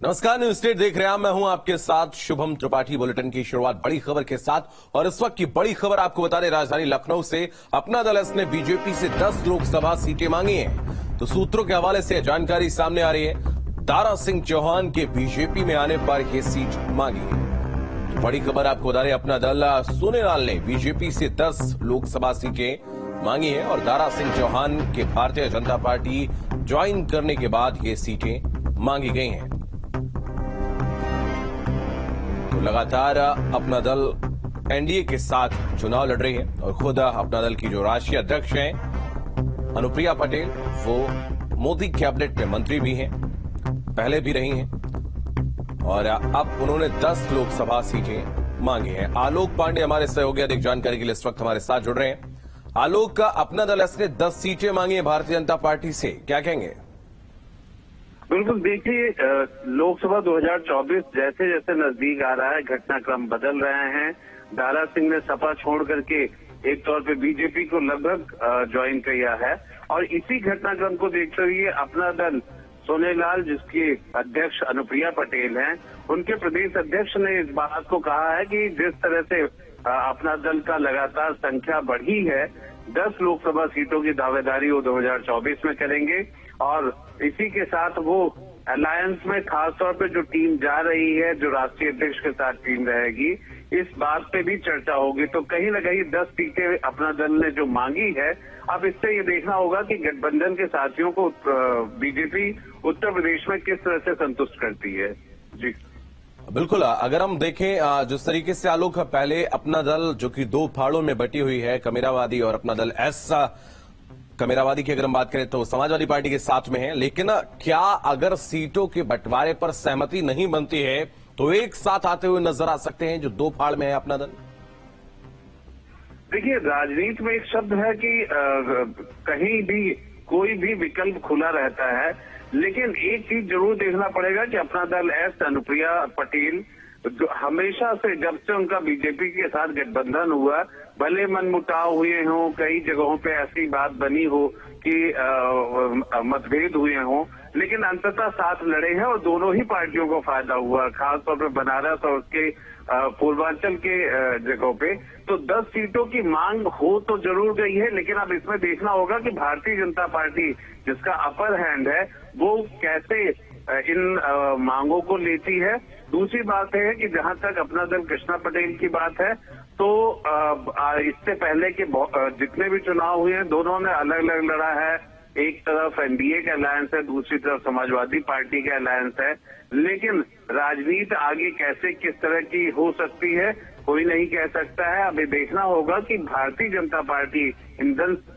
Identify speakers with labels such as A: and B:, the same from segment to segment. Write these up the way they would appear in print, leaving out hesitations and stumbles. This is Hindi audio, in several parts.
A: नमस्कार, न्यूज स्टेट देख रहे हैं। मैं हूं आपके साथ शुभम त्रिपाठी। बुलेटिन की शुरुआत बड़ी खबर के साथ और इस वक्त की बड़ी खबर आपको बता दें, राजधानी लखनऊ से अपना दल एस ने बीजेपी से 10 लोकसभा सीटें मांगी हैं। तो सूत्रों के हवाले से जानकारी सामने आ रही है, दारा सिंह चौहान के बीजेपी में आने पर यह सीट मांगी है। तो बड़ी खबर आपको बता दें, अपना दल सोनेलाल ने बीजेपी से 10 लोकसभा सीटें मांगी है और दारा सिंह चौहान के भारतीय जनता पार्टी ज्वाइन करने के बाद ये सीटें मांगी गई हैं। तो लगातार अपना दल एनडीए के साथ चुनाव लड़ रही है और खुद अपना दल की जो राष्ट्रीय अध्यक्ष हैं अनुप्रिया पटेल, वो मोदी कैबिनेट में मंत्री भी हैं, पहले भी रही हैं और अब उन्होंने 10 लोकसभा सीटें मांगी हैं। आलोक पांडे हमारे सहयोगी अधिक जानकारी के लिए इस वक्त हमारे साथ जुड़ रहे हैं। आलोक, अपना दल एस ने 10 सीटें मांगी है भारतीय जनता पार्टी से, क्या कहेंगे?
B: बिल्कुल, देखिए लोकसभा 2024 जैसे जैसे नजदीक आ रहा है, घटनाक्रम बदल रहे हैं। दारा सिंह ने सपा छोड़ करके एक तौर पे बीजेपी को लगभग ज्वाइन किया है और इसी घटनाक्रम को देखते हुए अपना दल सोनेलाल, जिसके अध्यक्ष अनुप्रिया पटेल हैं, उनके प्रदेश अध्यक्ष ने इस बात को कहा है कि जिस तरह से अपना दल का लगातार संख्या बढ़ी है, 10 लोकसभा सीटों की दावेदारी वो 2024 में करेंगे और इसी के साथ वो अलायंस में खासतौर पे जो टीम जा रही है, जो राष्ट्रीय अध्यक्ष के साथ टीम रहेगी, इस बात पे भी चर्चा होगी। तो कहीं न कहीं 10 सीटें अपना दल ने जो मांगी है, अब इससे ये देखना होगा कि गठबंधन के साथियों को बीजेपी उत्तर प्रदेश में किस तरह से संतुष्ट करती है। जी
A: बिल्कुल, अगर हम देखें जिस तरीके से आलोक, पहले अपना दल जो कि 2 फाड़ों में बटी हुई है, कमेरावादी और अपना दल एस, कमेरावादी की अगर हम बात करें तो समाजवादी पार्टी के साथ में है, लेकिन क्या अगर सीटों के बंटवारे पर सहमति नहीं बनती है तो एक साथ आते हुए नजर आ सकते हैं जो 2 फाड़ में है अपना दल?
B: देखिए, राजनीति में एक शब्द है कि कहीं भी कोई भी विकल्प खुला रहता है, लेकिन एक चीज जरूर देखना पड़ेगा कि अपना दल एस, अनुप्रिया पटेल हमेशा से, जब से उनका बीजेपी के साथ गठबंधन हुआ, भले मनमुटाव हुए हों, कई जगहों पे ऐसी बात बनी हो कि मतभेद हुए हों, लेकिन अंततः साथ लड़े हैं और दोनों ही पार्टियों को फायदा हुआ, खासतौर पर बनारस और उसके पूर्वांचल के जगहों पे। तो 10 सीटों की मांग हो तो जरूर गई है, लेकिन अब इसमें देखना होगा कि भारतीय जनता पार्टी, जिसका अपर हैंड है, वो कैसे इन मांगों को लेती है। दूसरी बात है कि जहां तक अपना दल कृष्णा पटेल की बात है, तो इससे पहले के जितने भी चुनाव हुए हैं, दोनों ने अलग अलग लड़ा है। एक तरफ एनडीए का अलायंस है, दूसरी तरफ समाजवादी पार्टी का अलायंस है, लेकिन राजनीति आगे कैसे किस तरह की हो सकती है कोई नहीं कह सकता है। अभी देखना होगा कि भारतीय जनता पार्टी इन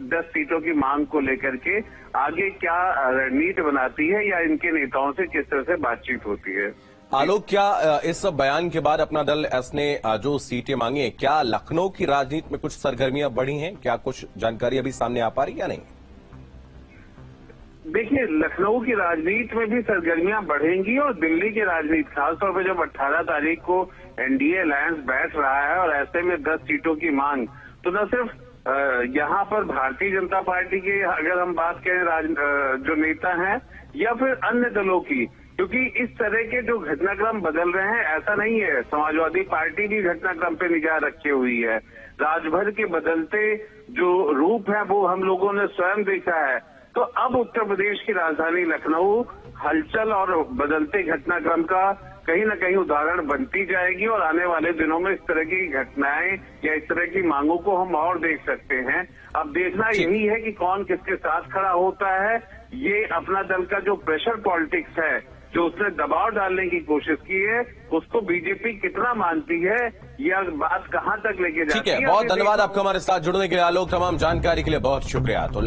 B: 10 सीटों की मांग को लेकर के आगे क्या रणनीति बनाती है या इनके नेताओं से किस तरह से बातचीत होती है।
A: आलोक, क्या इस बयान के बाद अपना दल एस ने जो सीटें मांगी है, क्या लखनऊ की राजनीति में कुछ सरगर्मियां बढ़ी हैं? क्या कुछ जानकारी अभी सामने आ पा रही है या नहीं?
B: देखिए, लखनऊ की राजनीति में भी सरगर्मियां बढ़ेंगी और दिल्ली की राजनीति, खासतौर पर जब 18 तारीख को एनडीए अलायंस बैठ रहा है और ऐसे में 10 सीटों की मांग, तो न सिर्फ यहाँ पर भारतीय जनता पार्टी के अगर हम बात करें जो नेता हैं या फिर अन्य दलों की, क्योंकि इस तरह के जो घटनाक्रम बदल रहे हैं, ऐसा नहीं है, समाजवादी पार्टी भी घटनाक्रम पे निगाह रखी हुई है। राजभर के बदलते जो रूप है वो हम लोगों ने स्वयं देखा है। तो अब उत्तर प्रदेश की राजधानी लखनऊ हलचल और बदलते घटनाक्रम का कहीं न कहीं उदाहरण बनती जाएगी और आने वाले दिनों में इस तरह की घटनाएं या इस तरह की मांगों को हम और देख सकते हैं। अब देखना यही है कि कौन किसके साथ खड़ा होता है। ये अपना दल का जो प्रेशर पॉलिटिक्स है, जो उसने दबाव डालने की कोशिश की है, उसको बीजेपी कितना मानती है, यह बात कहां तक लेके जाती है।
A: ठीक है, बहुत धन्यवाद आपका हमारे साथ जुड़ने के लिए आलोक। तमाम जानकारी के लिए बहुत शुक्रिया। तो